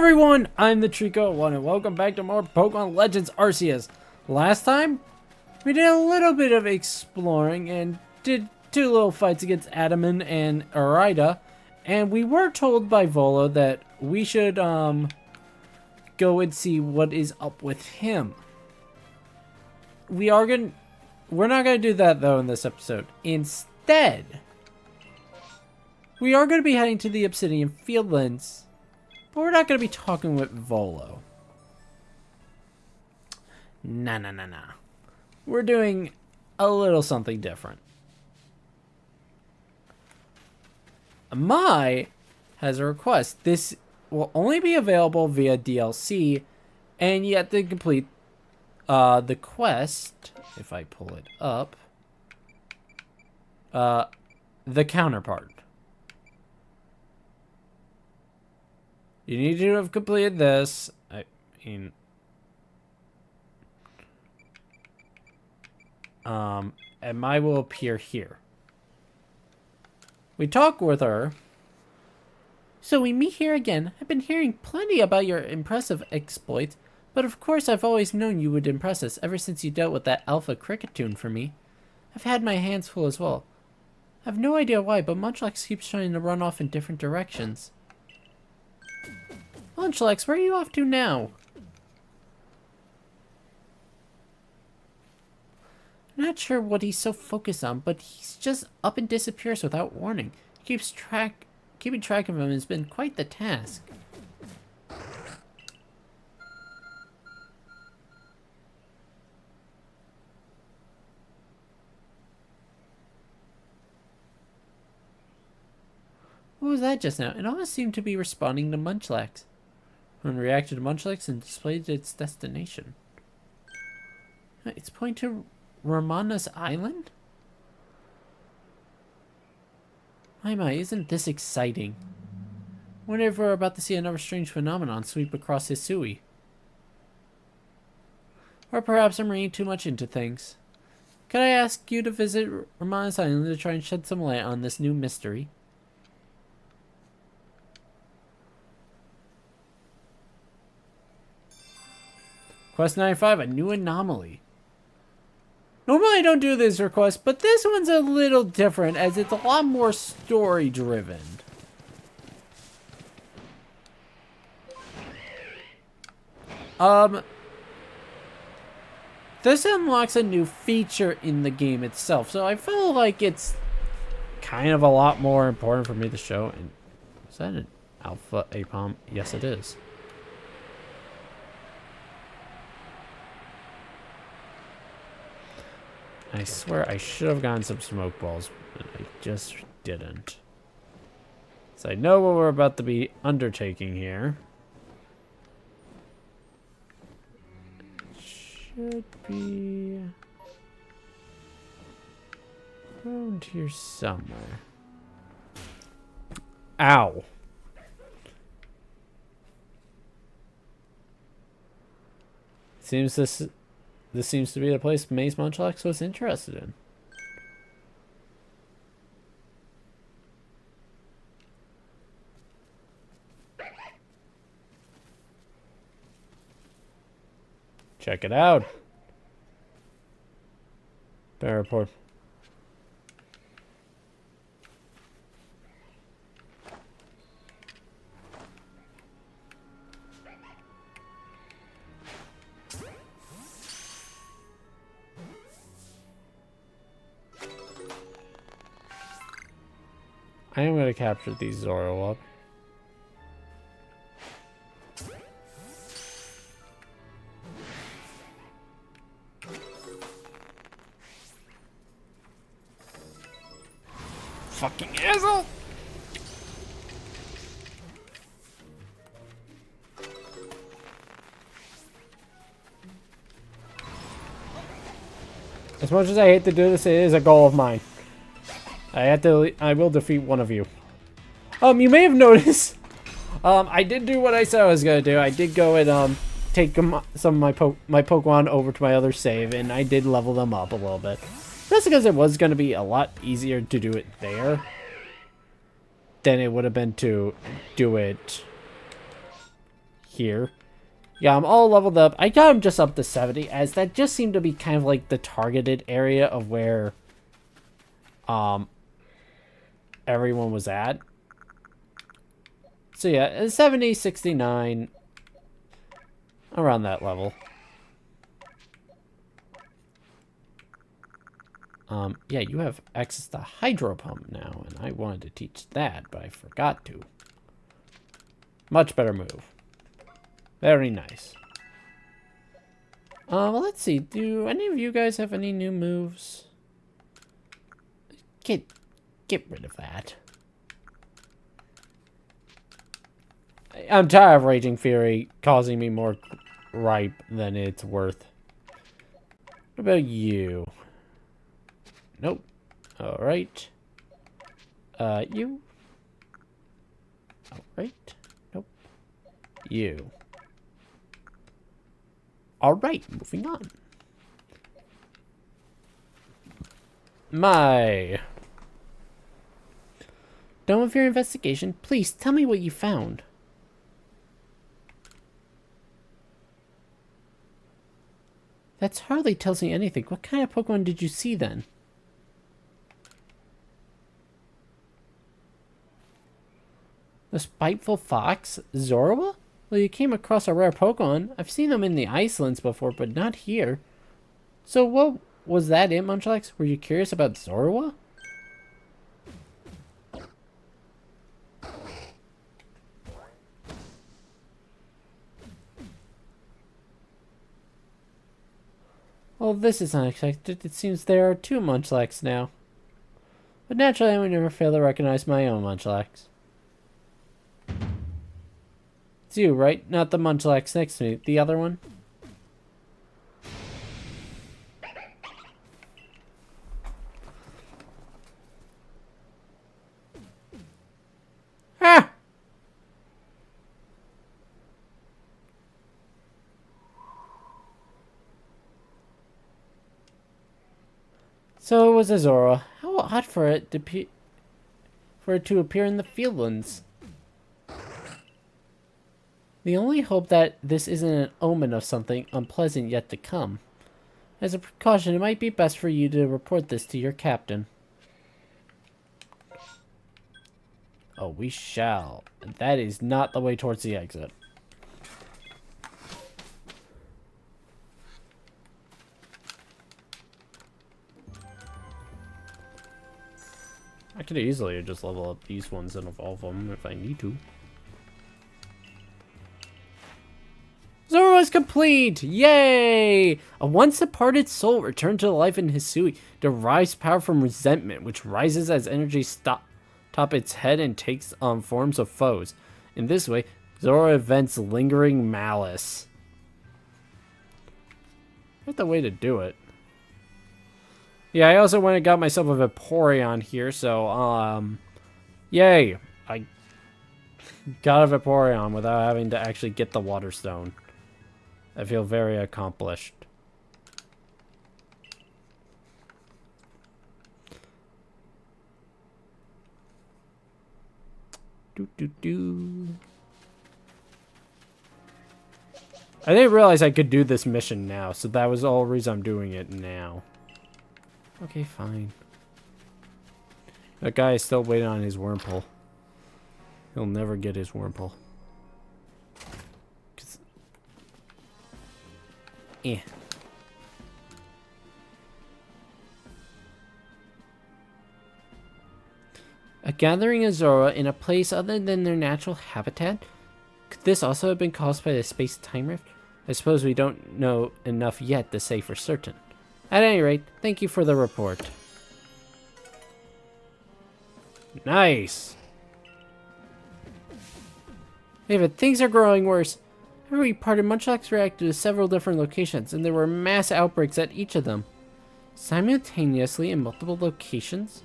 everyone, I'm the Trico1 and welcome back to more Pokemon Legends Arceus. Last time, we did a little bit of exploring and did two little fights against Adaman and Arida, and we were told by Volo that we should go and see what is up with him. We're not gonna do that though in this episode. Instead, we are gonna be heading to the Obsidian Fieldlands. But we're not going to be talking with Volo. Nah. We're doing a little something different. Mai has a request. This will only be available via DLC, and you have to complete the quest, if I pull it up, the counterpart. You need to have completed this. And Mai will appear here. We talk with her. So we meet here again. I've been hearing plenty about your impressive exploits, but of course I've always known you would impress us ever since you dealt with that Alpha Cricketune for me. I've had my hands full as well. I have no idea why, but Munchlax keeps trying to run off in different directions. Munchlax, where are you off to now? I'm not sure what he's so focused on, but he's just up and disappears without warning. Keeping track of him has been quite the task. What was that just now? It almost seemed to be responding to Munchlax. When reacted to Munchlax and displayed its destination. It's pointing to Ramana's Island? My, isn't this exciting? Wonder if we're about to see another strange phenomenon sweep across Hisui. Or perhaps I'm reading too much into things. Could I ask you to visit Ramana's Island to try and shed some light on this new mystery? Quest 95, a new anomaly. Normally I don't do this request, but this one's a little different as it's a lot more story driven. This unlocks a new feature in the game itself, so I feel like it's kind of a lot more important for me to show. And is that an Alpha Apom? Yes, it is. I swear I should have gotten some smoke balls, but I just didn't. So I know what we're about to be undertaking here. Should be around here somewhere. Ow. Seems this seems to be the place Maze Munchlax was interested in. Check it out. Bear report. I am going to capture these Zoro up. Fucking asshole! As much as I hate to do this, it is a goal of mine. I will defeat one of you. You may have noticed, I did do what I said I was gonna do. I did go and, take some of my Pokemon over to my other save, and I did level them up a little bit. That's because it was gonna be a lot easier to do it there than it would have been to do it here. Yeah, I'm all leveled up. I got him just up to 70, as that just seemed to be kind of like the targeted area of where everyone was at. So yeah, 70, 69, around that level. Yeah, you have access to Hydro Pump now, and I wanted to teach that, but I forgot to. Much better move. Very nice. Well, let's see. Do any of you guys have any new moves? Get rid of that. I'm tired of Raging Fury causing me more gripe than it's worth. What about you? Nope. Alright. You. Alright. Nope. You. Alright, moving on. Done with your investigation? Please, tell me what you found. That hardly tells me anything. What kind of Pokemon did you see then? The spiteful fox? Zorua? Well, you came across a rare Pokemon. I've seen them in the Icelands before, but not here. So what was that it, Munchlax? Were you curious about Zorua? Well, this is unexpected. It seems there are two Munchlax now. But naturally, I would never fail to recognize my own Munchlax. It's you, right? Not the Munchlax next to me. The other one? Ah! So it was Azora. How odd for it to appear in the Fieldlands. The only hope that this isn't an omen of something unpleasant yet to come. As a precaution, it might be best for you to report this to your captain. Oh, we shall. That is not the way towards the exit. I could easily just level up these ones and evolve them if I need to. Zoro is complete! Yay! A once departed soul returned to life in Hisui derives power from resentment, which rises as energy top its head and takes on forms of foes. In this way, Zoro invents lingering malice. That's the way to do it. Yeah, I also went and got myself a Vaporeon here, so, yay! I got a Vaporeon without having to actually get the Water Stone. I feel very accomplished. I didn't realize I could do this mission now, so that was the whole reason I'm doing it now. Okay, fine. That guy is still waiting on his Wurmple. He'll never get his Wurmple. Eh. A gathering of Zora in a place other than their natural habitat? Could this also have been caused by the space-time rift? I suppose we don't know enough yet to say for certain. At any rate, thank you for the report. Nice! David, things are growing worse. Every part of Munchlax reacted to several different locations, and there were mass outbreaks at each of them. Simultaneously in multiple locations?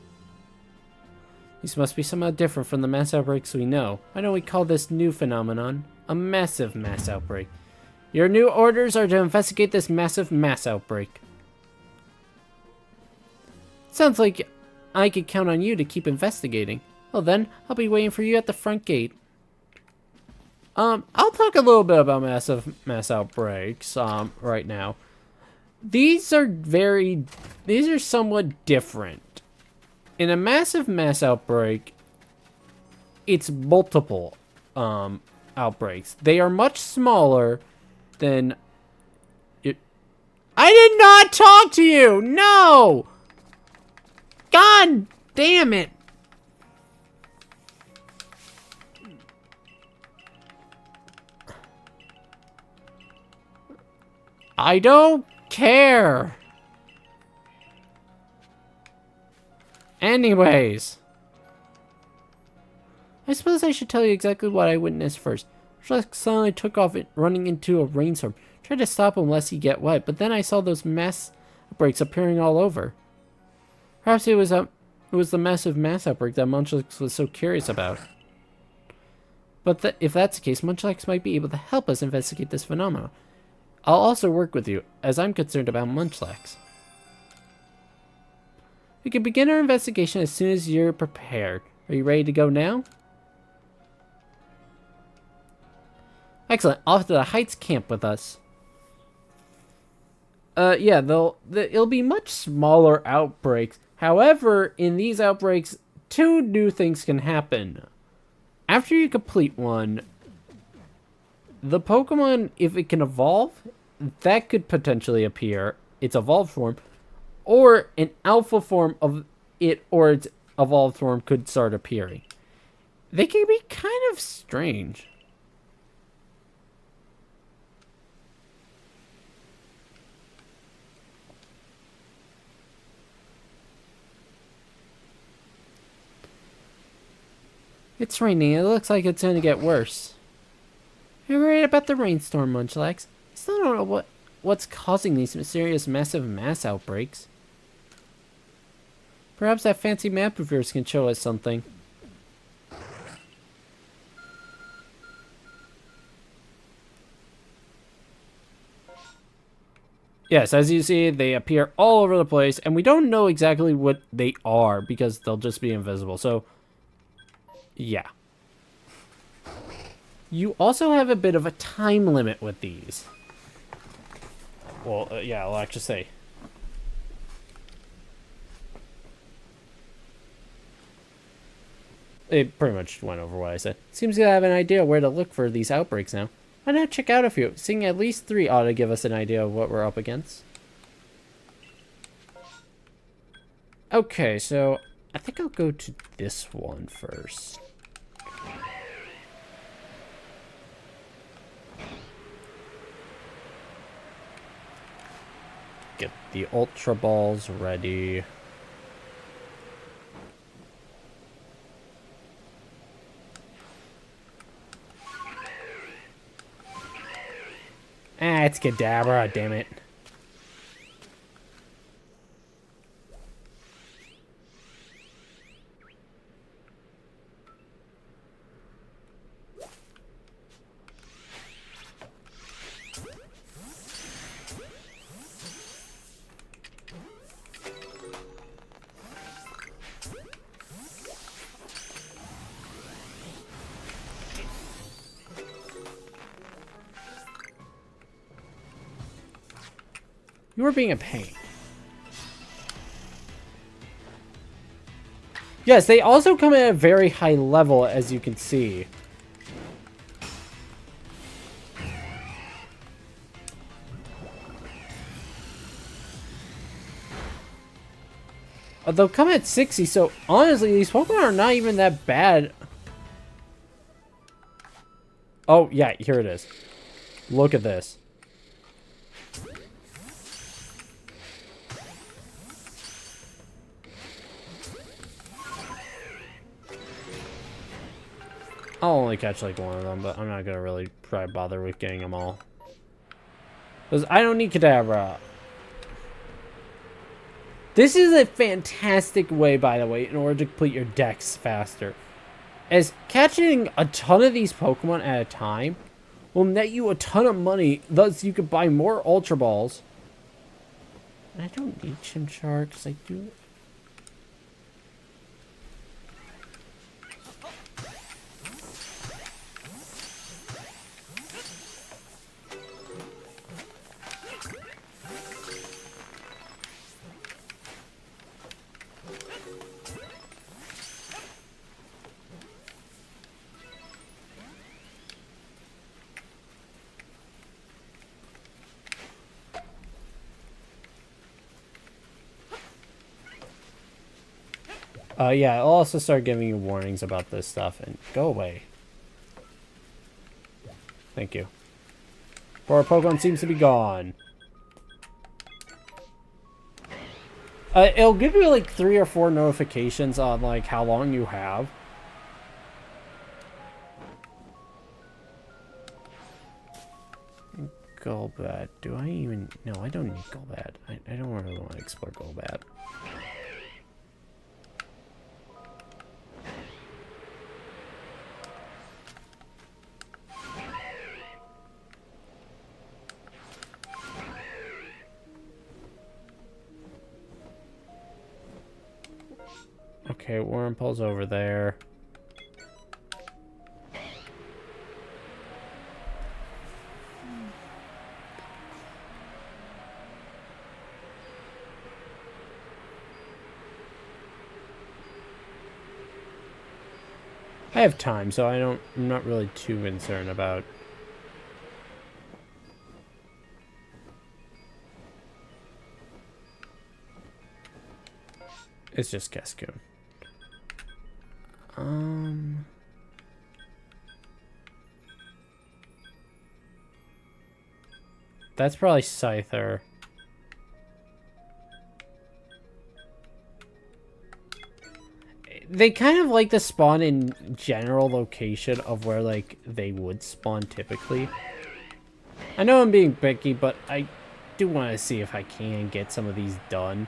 These must be somehow different from the mass outbreaks we know. Why don't we call this new phenomenon a massive mass outbreak? Your new orders are to investigate this massive mass outbreak. Sounds like I could count on you to keep investigating. Well then, I'll be waiting for you at the front gate. I'll talk a little bit about mass outbreaks, right now. These are somewhat different. In a mass outbreak, it's multiple, outbreaks. They are much smaller than it. I did not talk to you! No! God damn it! I don't care. Anyways. I suppose I should tell you exactly what I witnessed first. Shrek suddenly took off running into a rainstorm. Tried to stop him lest he get wet, but then I saw those mass outbreaks appearing all over. Perhaps it was the massive mass outbreak that Munchlax was so curious about. But if that's the case, Munchlax might be able to help us investigate this phenomenon. I'll also work with you, as I'm concerned about Munchlax. We can begin our investigation as soon as you're prepared. Are you ready to go now? Excellent. Off to the Heights camp with us. Yeah, it'll be much smaller outbreaks. However, in these outbreaks, 2 new things can happen. After you complete one, the Pokemon, if it can evolve, that could potentially appear, its evolved form, or an alpha form of it or its evolved form could start appearing. They can be kind of strange. It's raining. It looks like it's going to get worse. You're worried about the rainstorm, Munchlax. I still don't know what's causing these mysterious massive mass outbreaks. Perhaps that fancy map of yours can show us something. Yes, as you see, they appear all over the place, and we don't know exactly what they are because they'll just be invisible. So, yeah. You also have a bit of a time limit with these. Well, yeah, I'll actually say. It pretty much went over what I said. Seems to have an idea where to look for these outbreaks now. Why not check out a few? Seeing at least 3 ought to give us an idea of what we're up against. Okay, so I think I'll go to this one first. Get the Ultra Balls ready. Ah, it's Kadabra, damn it. You are being a pain. Yes, they also come at a very high level, as you can see. They'll come at 60, so honestly, these Pokemon are not even that bad. Oh, yeah, here it is. Look at this. I'll only catch like one of them, but I'm not gonna really try to bother with getting them all. Because I don't need Kadabra. This is a fantastic way, by the way, in order to complete your decks faster. As catching a ton of these Pokemon at a time will net you a ton of money, thus you can buy more Ultra Balls. And I don't need Chimchar, because I do... Yeah, I'll also start giving you warnings about this stuff, and go away. Thank you. Poor Pokemon seems to be gone. It'll give you like 3 or 4 notifications on like how long you have. Golbat. Do I even... No, I don't need Golbat. I don't really want to explore Golbat. Okay, Wurmple's over there. I have time, so I'm not really too concerned about... It's just Cascoon. That's probably Scyther. They kind of like to spawn in general location of where, like, they would spawn typically. I know I'm being picky, but I do want to see if I can get some of these done.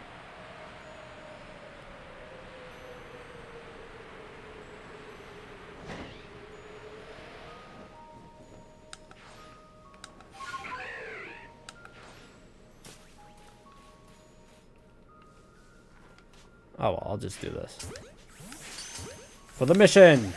Oh, well, I'll just do this. For the mission!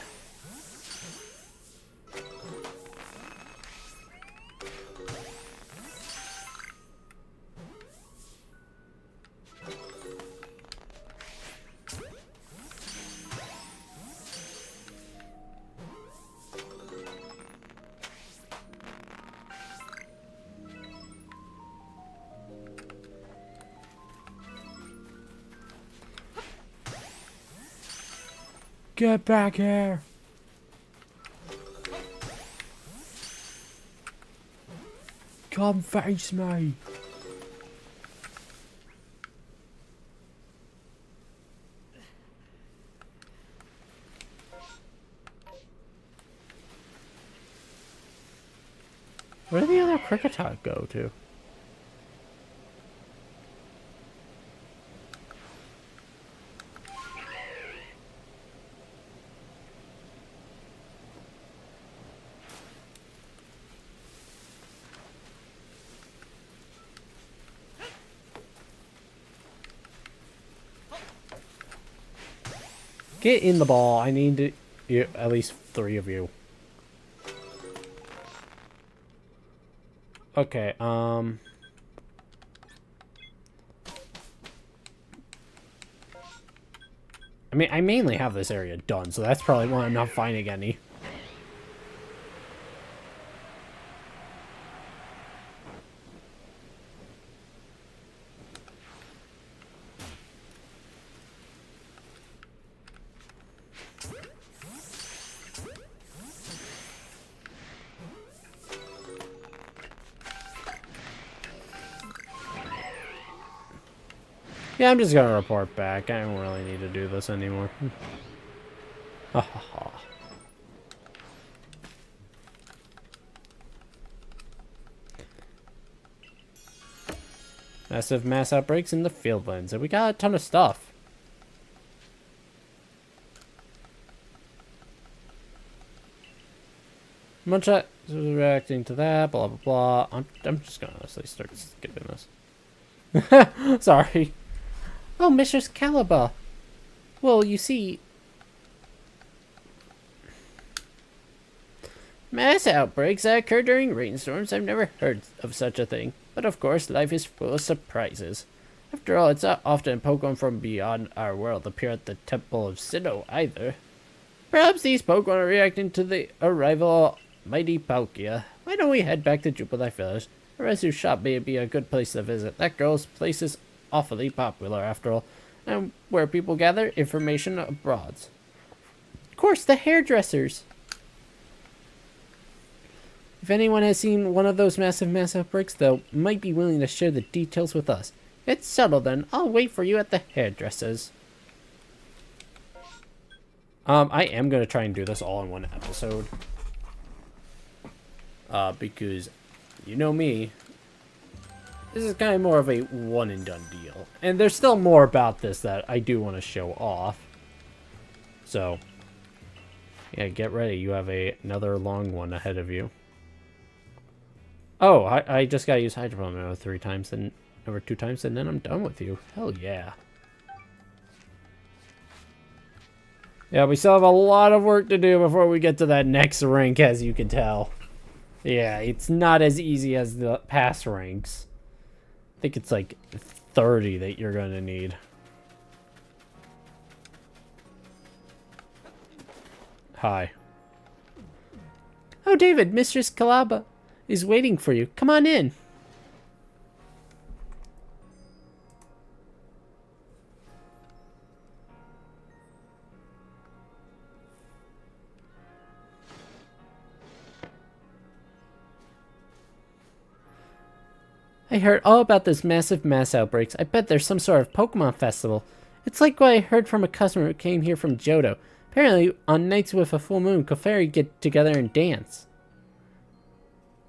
Get back here! Come face me! Where did the other Kricketot go to? Get in the ball. I need at least 3 of you. Okay, I mean, I mainly have this area done, so that's probably why I'm not finding any. Yeah, I'm just gonna report back. I don't really need to do this anymore. Ha ha ha. Massive mass outbreaks in the Fieldlands, and we got a ton of stuff. Munchat is reacting to that, blah blah blah. I'm just gonna honestly start skipping this. Sorry. Oh, Mistress Caliber. Well, you see... Mass outbreaks that occur during rainstorms. I've never heard of such a thing. But of course, life is full of surprises. After all, it's not often Pokemon from beyond our world appear at the Temple of Sinnoh either. Perhaps these Pokemon are reacting to the arrival of mighty Palkia. Why don't we head back to Jubilife Village? A residue shop may be a good place to visit. That girl's place is awfully popular after all. and where people gather information abroad. Of course, the hairdressers. If anyone has seen one of those massive outbreaks, they might be willing to share the details with us. It's settled then. I'll wait for you at the hairdressers. I am going to try and do this all in one episode. Because, you know me, this is kind of more of a one and done deal. And there's still more about this that I do want to show off. So, yeah, get ready. You have another long one ahead of you. Oh, I just gotta use Hydro Pump over 2 times, and then I'm done with you. Hell yeah. Yeah, we still have a lot of work to do before we get to that next rank, as you can tell. Yeah, it's not as easy as the past ranks. I think it's like 30 that you're gonna need. Hi. Oh, David, Mistress Calaba is waiting for you. Come on in. I heard all about this massive mass outbreaks. I bet there's some sort of Pokemon festival. It's like what I heard from a customer who came here from Johto. Apparently, on nights with a full moon, Clefairy get together and dance.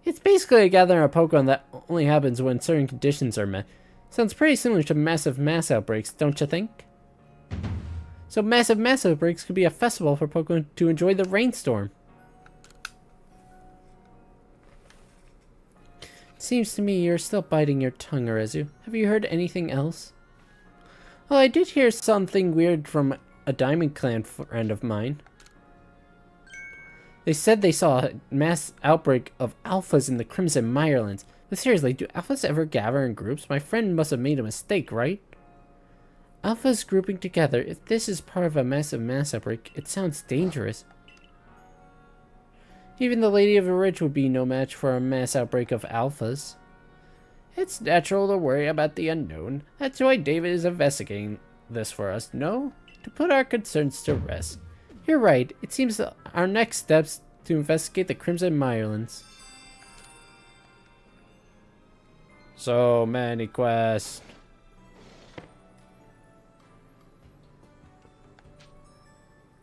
It's basically a gathering of Pokemon that only happens when certain conditions are met. Sounds pretty similar to massive mass outbreaks, don't you think? So massive mass outbreaks could be a festival for Pokemon to enjoy the rainstorm. Seems to me you're still biting your tongue, Arezu. Have you heard anything else? Well, I did hear something weird from a Diamond Clan friend of mine. They said they saw a mass outbreak of alphas in the Crimson Mirelands. But seriously, do alphas ever gather in groups? My friend must have made a mistake, right? Alphas grouping together. If this is part of a massive mass outbreak, it sounds dangerous. Even the Lady of the Ridge would be no match for a mass outbreak of alphas. It's natural to worry about the unknown. That's why David is investigating this for us, no? To put our concerns to rest. You're right. It seems that our next steps to investigate the Crimson Mirelands. So many quests.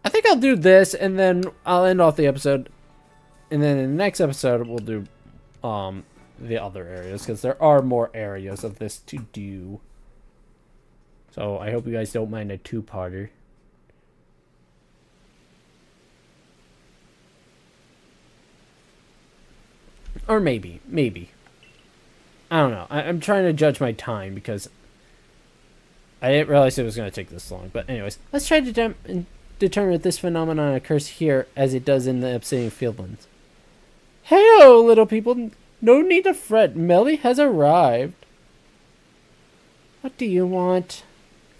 I think I'll do this and then I'll end off the episode. And then in the next episode we'll do the other areas, because there are more areas of this to do. So I hope you guys don't mind a two-parter. Or maybe. I don't know. I'm trying to judge my time because I didn't realize it was going to take this long. But anyways, let's try to determine if this phenomenon occurs here as it does in the Obsidian Fieldlands. Hey-o, little people. No need to fret. Melly has arrived. What do you want?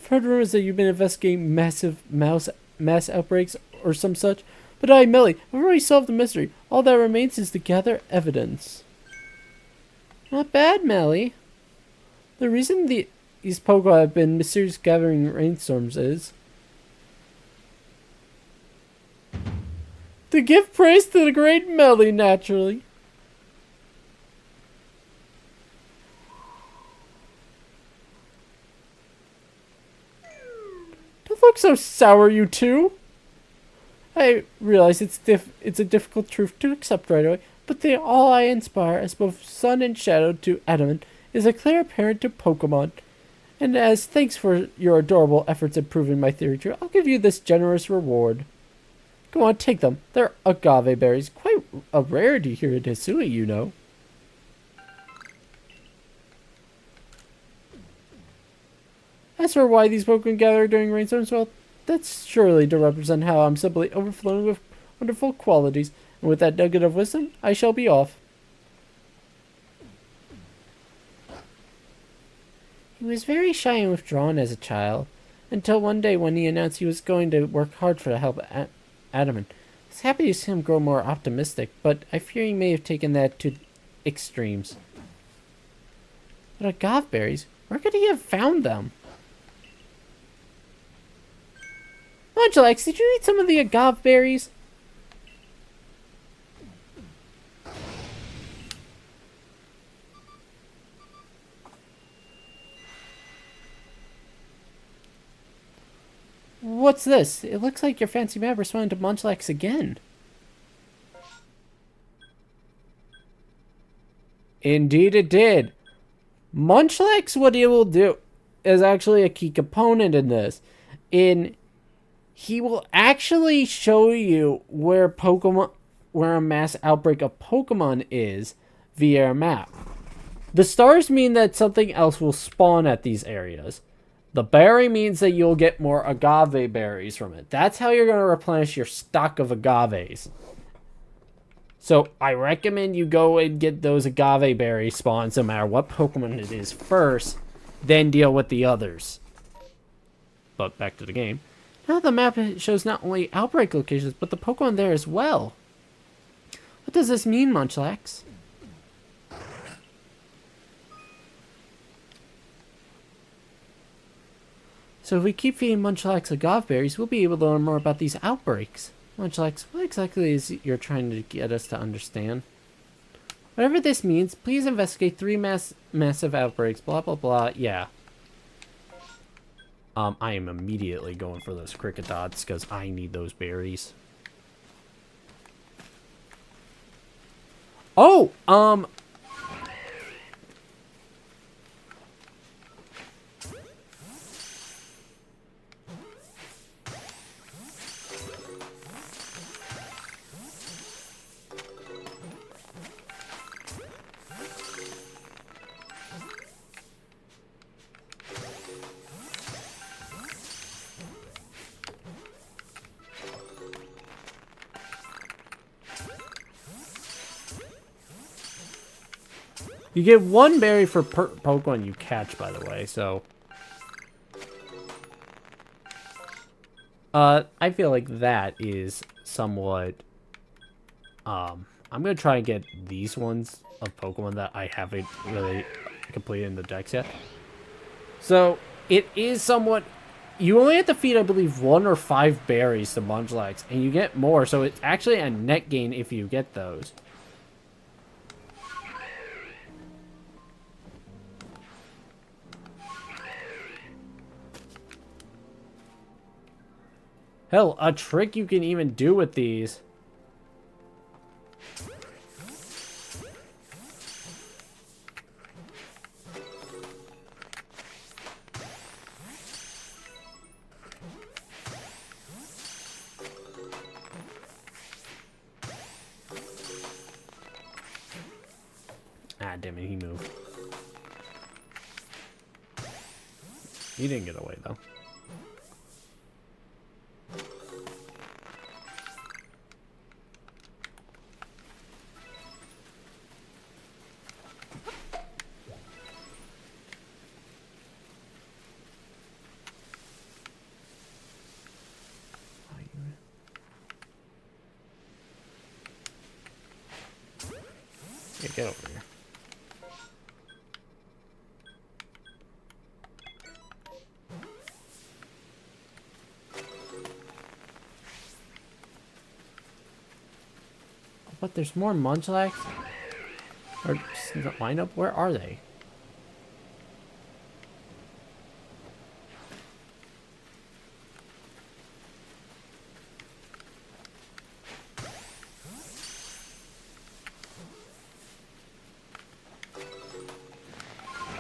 I've heard rumors that you've been investigating massive mass outbreaks or some such. But I, Melly, I've already solved the mystery. All that remains is to gather evidence. Not bad, Melly. The reason these Pokemon have been mysterious gathering rainstorms is to give praise to the great Melly, naturally. Don't look so sour, you two. I realize it's a difficult truth to accept right away, but all I inspire as both sun and shadow to Adamant is a clear parent to Pokemon. And as thanks for your adorable efforts in proving my theory true, I'll give you this generous reward. Go on, take them. They're agave berries, quite a rarity here in Hisui, you know. As for why these Pokemon gather during rainstorms, well, that's surely to represent how I'm simply overflowing with wonderful qualities. And with that nugget of wisdom, I shall be off. He was very shy and withdrawn as a child, until one day when he announced he was going to work hard for the help of Adamant. I was happy to see him grow more optimistic, but I fear he may have taken that to extremes. But agave berries? Where could he have found them? Munchlax, did you eat some of the agave berries? What's this? It looks like your fancy map responded to Munchlax again. Indeed it did. Munchlax, what he will do is actually a key component in this. He will actually show you where a mass outbreak of Pokemon is via a map. The stars mean that something else will spawn at these areas. The berry means that you'll get more agave berries from it. That's how you're going to replenish your stock of agaves. So I recommend you go and get those agave berry spawns no matter what Pokemon it is first, then deal with the others. But back to the game. Now the map shows not only outbreak locations, but the Pokemon there as well. What does this mean, Munchlax? So if we keep feeding Munchlax agave berries, we'll be able to learn more about these outbreaks. Munchlax, what exactly is you're trying to get us to understand? Whatever this means, please investigate 3 massive outbreaks, blah blah blah, yeah. I am immediately going for those Krickedots, because I need those berries. Oh, you get 1 berry for per Pokemon you catch, by the way, so... I feel like that is somewhat... I'm gonna try and get these ones of Pokemon that I haven't really completed in the dex yet. So, it is somewhat... You only have to feed, I believe, 1 or 5 berries to Munchlax, and you get more, so it's actually a net gain if you get those. Hell, a trick you can even do with these. Ah, damn it, he moved. He didn't get away, though. Yeah, get over here. But there's more Munchlax? Or line up? Where are they?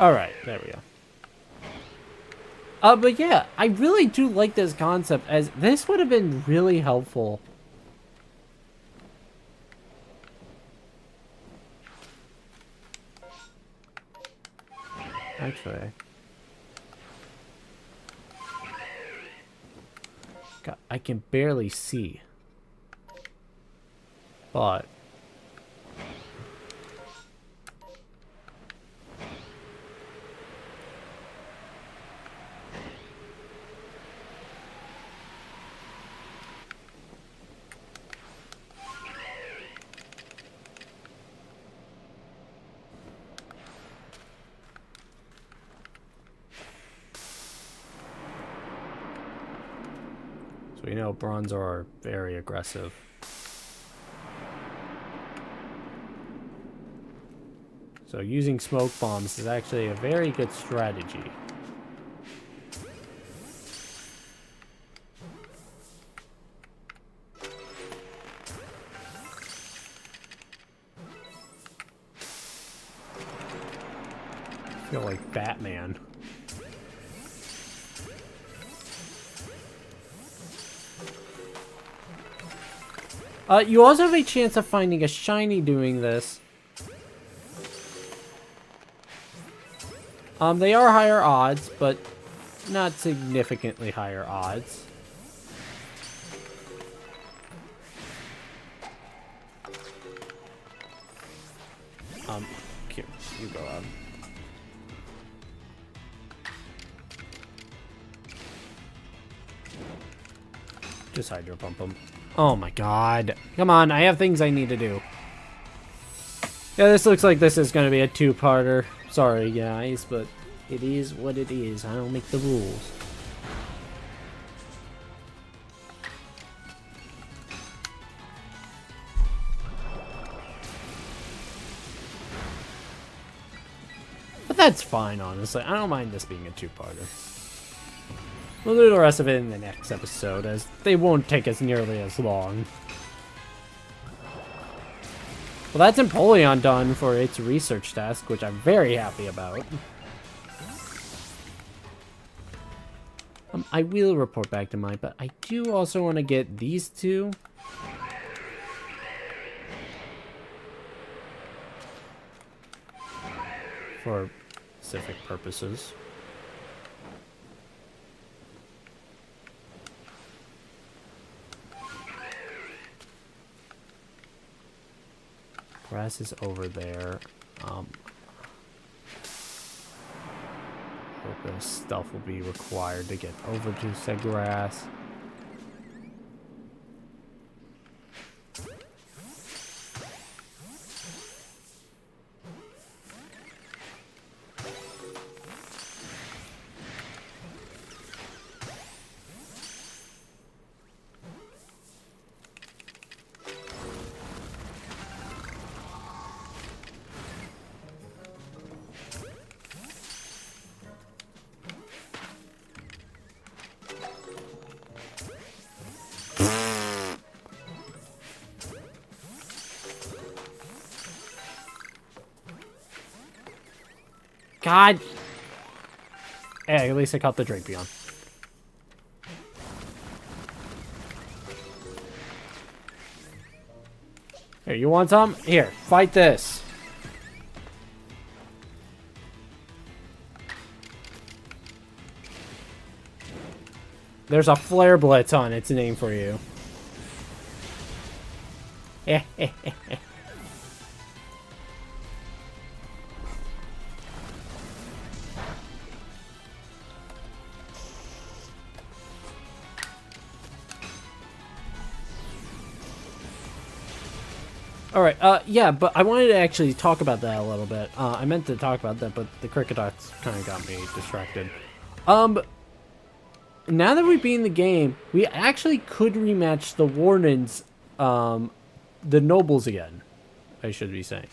Alright, there we go. But yeah, I really do like this concept, as this would have been really helpful. Actually, God, I can barely see. But So we know Bronzor are very aggressive. So using smoke bombs is actually a very good strategy. I feel like Batman. You also have a chance of finding a shiny doing this. They are higher odds, but not significantly higher odds. Here, you go out. Just hydro pump them. Oh my god. Come on, I have things I need to do. Yeah, this looks like this is going to be a two-parter. Sorry, guys, but it is what it is. I don't make the rules. But that's fine, honestly. I don't mind this being a two-parter. We'll do the rest of it in the next episode, as they won't take us nearly as long. Well, that's Empoleon done for its research task, which I'm very happy about. I will report back to mine, but I do also want to get these two. For specific purposes. Grass is over there. This stuff will be required to get over to said grass. God! Hey, at least I caught the Drapion. Here, you want some? Here, fight this. There's a Flare Blitz on its name for you. Alright, yeah, but I wanted to actually talk about that a little bit. I meant to talk about that, but the Crickedots kind of got me distracted. Now that we've beaten the game, we actually could rematch the Wardens, the Nobles again, I should be saying.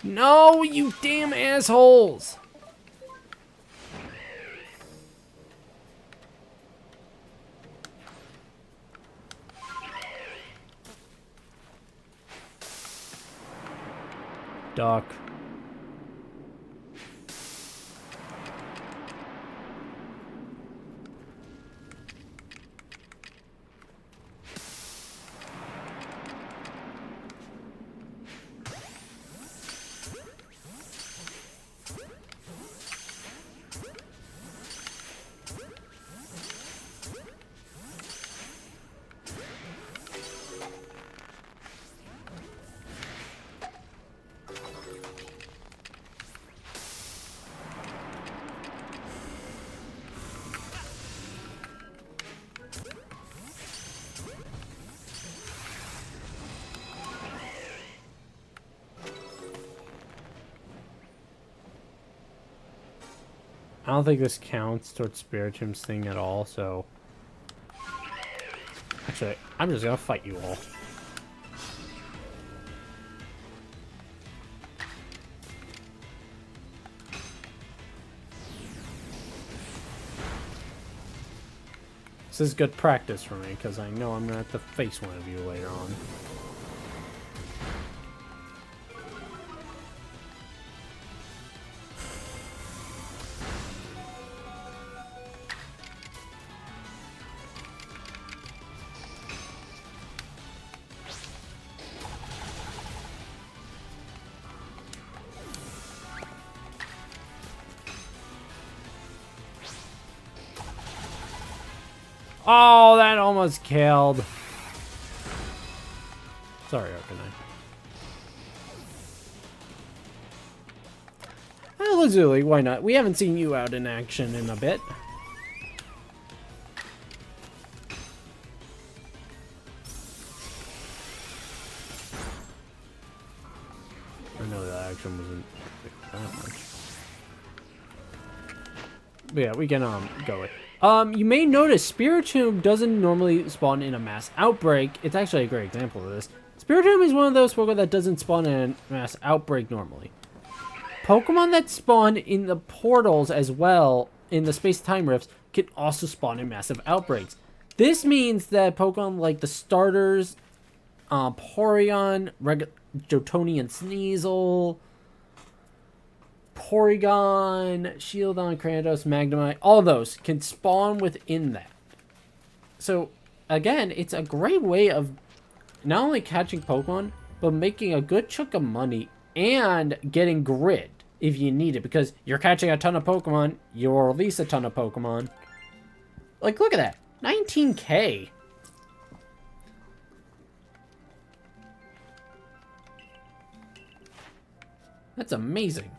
No, you damn assholes! Duck. I don't think this counts towards Spiritom's thing at all, so... Actually, I'm just gonna fight you all. This is good practice for me, because I know I'm gonna have to face one of you later on. Oh, that almost killed. Sorry, Arcanine. Well, Lazuli, why not? We haven't seen you out in action in a bit. I know that action wasn't that much. But yeah, we can go with. You may notice Spiritomb doesn't normally spawn in a mass outbreak. It's actually a great example of this. Spiritomb is one of those Pokemon that doesn't spawn in a mass outbreak normally. Pokemon that spawn in the portals as well, in the space-time rifts, can also spawn in massive outbreaks. This means that Pokemon like the starters, Porygon, Jotonian Sneasel, Porygon, Shieldon, Cranidos, Magnemite, all those can spawn within that. So, again, it's a great way of not only catching Pokemon, but making a good chunk of money and getting grid if you need it. Because you're catching a ton of Pokemon, you'll release a ton of Pokemon. Like, look at that. 19K. That's amazing.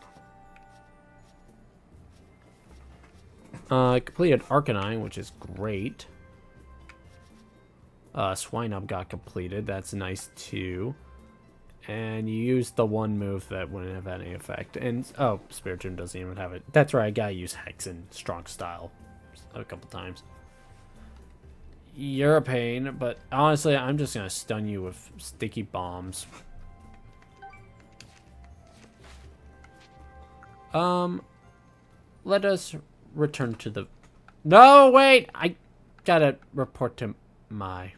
I completed Arcanine, which is great. Swinub got completed. That's nice, too. And you used the one move that wouldn't have any effect. And, oh, Spiritomb doesn't even have it. That's right, I gotta use Hex in Strong Style a couple times. You're a pain, but honestly, I'm just gonna stun you with sticky bombs. Let us return to the... No, wait! I gotta report to my...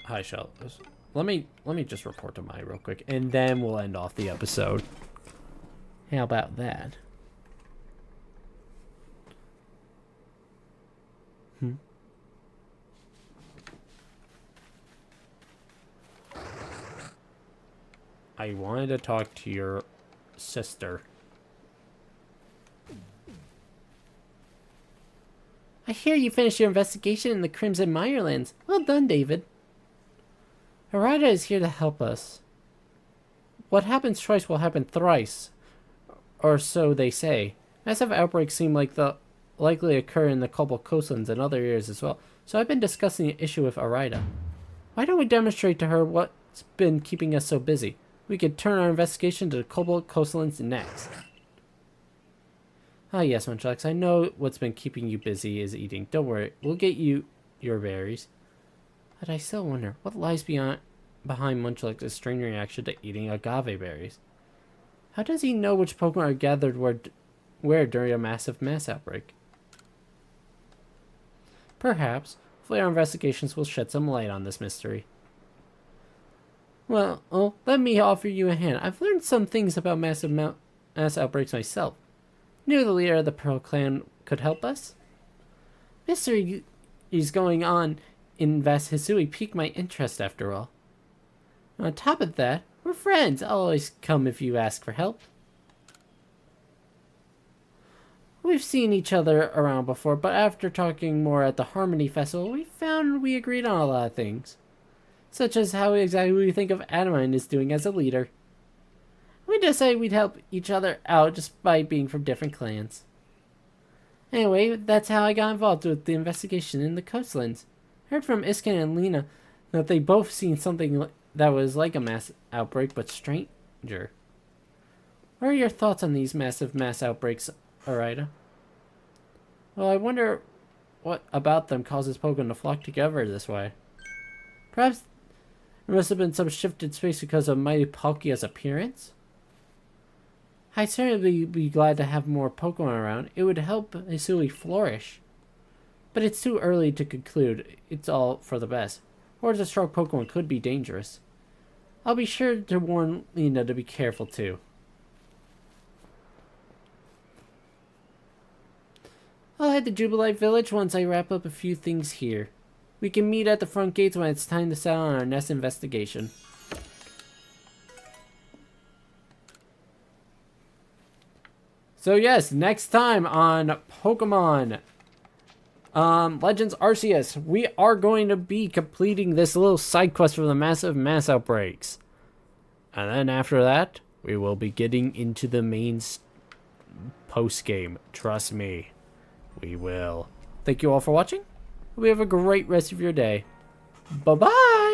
Hi, Shellos. Let me just report to my real quick, and then we'll end off the episode. How about that? I wanted to talk to your sister. I hear you finished your investigation in the Crimson Mirelands. Well done, David. Arida is here to help us. What happens twice will happen thrice. Or so they say. Massive outbreaks seem like the likely occur in the Cobalt Coastlands and other areas as well. So I've been discussing the issue with Arida. Why don't we demonstrate to her what's been keeping us so busy? We could turn our investigation to the Cobalt Coastlands next. Ah, yes, Munchlax. I know what's been keeping you busy is eating. Don't worry. We'll get you your berries. But I still wonder, what lies behind Munchlax's strange reaction to eating agave berries? How does he know which Pokemon are gathered where during a massive mass outbreak? Perhaps. Hopefully our investigations will shed some light on this mystery. Well, let me offer you a hand. I've learned some things about mass outbreaks myself. Knew the leader of the Pearl Clan could help us? Mystery is going on in Vast Hisui piqued my interest after all. On top of that, we're friends. I'll always come if you ask for help. We've seen each other around before, but after talking more at the Harmony Festival, we found we agreed on a lot of things. Such as how exactly we think of Adamine is doing as a leader. We decided we'd help each other out just by being from different clans. Anyway, that's how I got involved with the investigation in the coastlands. Heard from Iskin and Lena that they both seen something that was like a mass outbreak, but stranger. What are your thoughts on these massive mass outbreaks, Arida? Well, I wonder what about them causes Pokemon to flock together this way. Perhaps there must have been some shifted space because of Mighty Palkia's appearance? I'd certainly be glad to have more Pokemon around. It would help Hisui flourish. But it's too early to conclude it's all for the best. Hordes of strong Pokemon could be dangerous. I'll be sure to warn Lena to be careful too. I'll head to Jubilite Village once I wrap up a few things here. We can meet at the front gates when it's time to settle on our next investigation. So yes, next time on Pokemon Legends Arceus, we are going to be completing this little side quest for the massive mass outbreaks. And then after that, we will be getting into the main post-game. Trust me, we will. Thank you all for watching. We have a great rest of your day. Bye-bye!